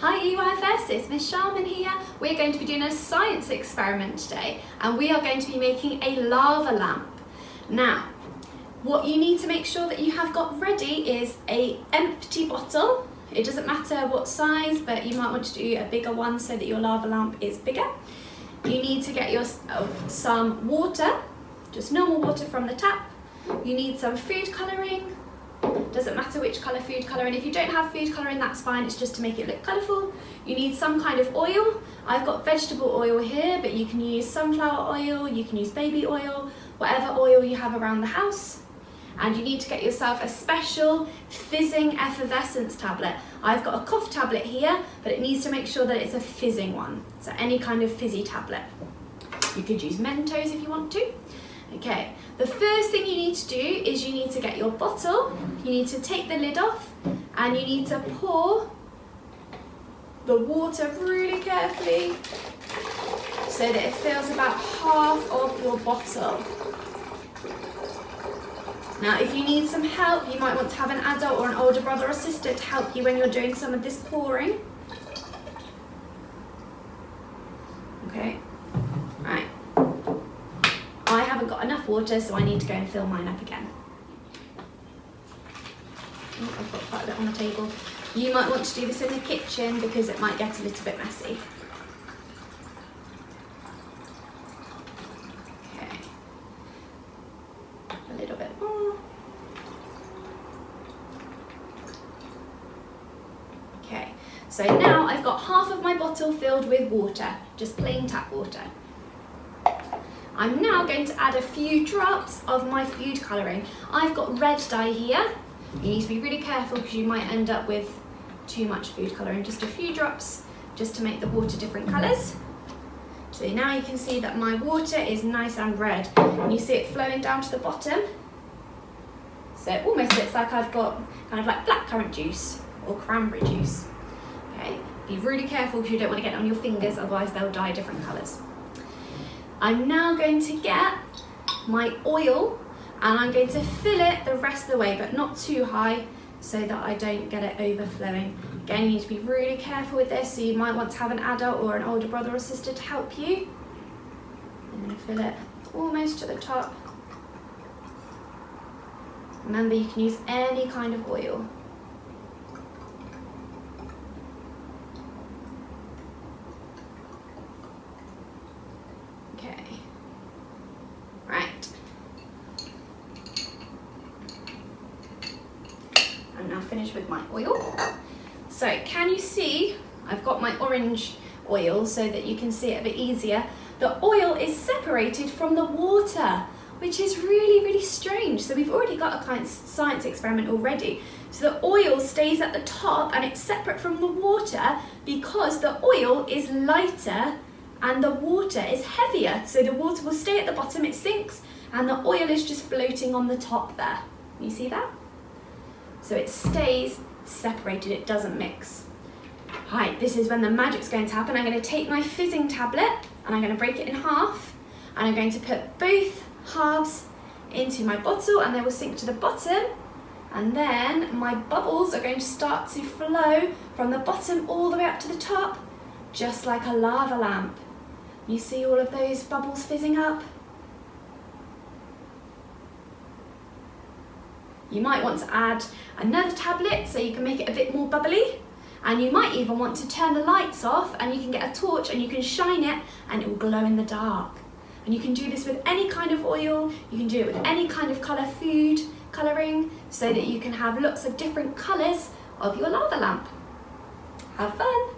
Hi EYFS, it's Miss Sharman here. We're going to be doing a science experiment today and we are going to be making a lava lamp. Now, what you need to make sure that you have got ready is an empty bottle. It doesn't matter what size, but you might want to do a bigger one so that your lava lamp is bigger. You need to get yourself some water, just normal water from the tap. You need some food colouring. Doesn't matter which colour food colouring. If you don't have food colouring, that's fine. It's just to make it look colourful. You need some kind of oil. I've got vegetable oil here, but you can use sunflower oil, you can use baby oil, whatever oil you have around the house. And you need to get yourself a special fizzing effervescence tablet. I've got a cough tablet here, but it needs to make sure that it's a fizzing one. So any kind of fizzy tablet. You could use Mentos if you want to. Okay, the first thing you need to do is you need to get your bottle, you need to take the lid off and you need to pour the water really carefully so that it fills about half of your bottle. Now if you need some help, you might want to have an adult or an older brother or sister to help you when you're doing some of this pouring. Okay, right. I haven't got enough water, so I need to go and fill mine up again. Oh, I've got quite a bit on the table. You might want to do this in the kitchen because it might get a little bit messy. Okay. A little bit more. Okay, so now I've got half of my bottle filled with water, just plain tap water. I'm now going to add a few drops of my food colouring. I've got red dye here. You need to be really careful because you might end up with too much food colouring. Just a few drops just to make the water different colours. So now you can see that my water is nice and red. And you see it flowing down to the bottom. So it almost looks like I've got kind of like blackcurrant juice or cranberry juice. Okay, be really careful because you don't want to get it on your fingers, otherwise they'll dye different colours. I'm now going to get my oil and I'm going to fill it the rest of the way, but not too high so that I don't get it overflowing. Again, you need to be really careful with this, so you might want to have an adult or an older brother or sister to help you. I'm going to fill it almost to the top. Remember, you can use any kind of oil. Now finish with my oil. So can you see I've got my orange oil so that you can see it a bit easier. The oil is separated from the water, which is really strange. So we've already got a kind of science experiment already. So the oil stays at the top and it's separate from the water because the oil is lighter and the water is heavier. So the water will stay at the bottom, it sinks, and the oil is just floating on the top there. You see that? So it stays separated, it doesn't mix. Right, this is when the magic's going to happen. I'm going to take my fizzing tablet and I'm going to break it in half and I'm going to put both halves into my bottle and they will sink to the bottom, and then my bubbles are going to start to flow from the bottom all the way up to the top, just like a lava lamp. You see all of those bubbles fizzing up? You might want to add another tablet so you can make it a bit more bubbly, and you might even want to turn the lights off and you can get a torch and you can shine it and it will glow in the dark. And you can do this with any kind of oil, you can do it with any kind of colour food colouring so that you can have lots of different colours of your lava lamp. Have fun!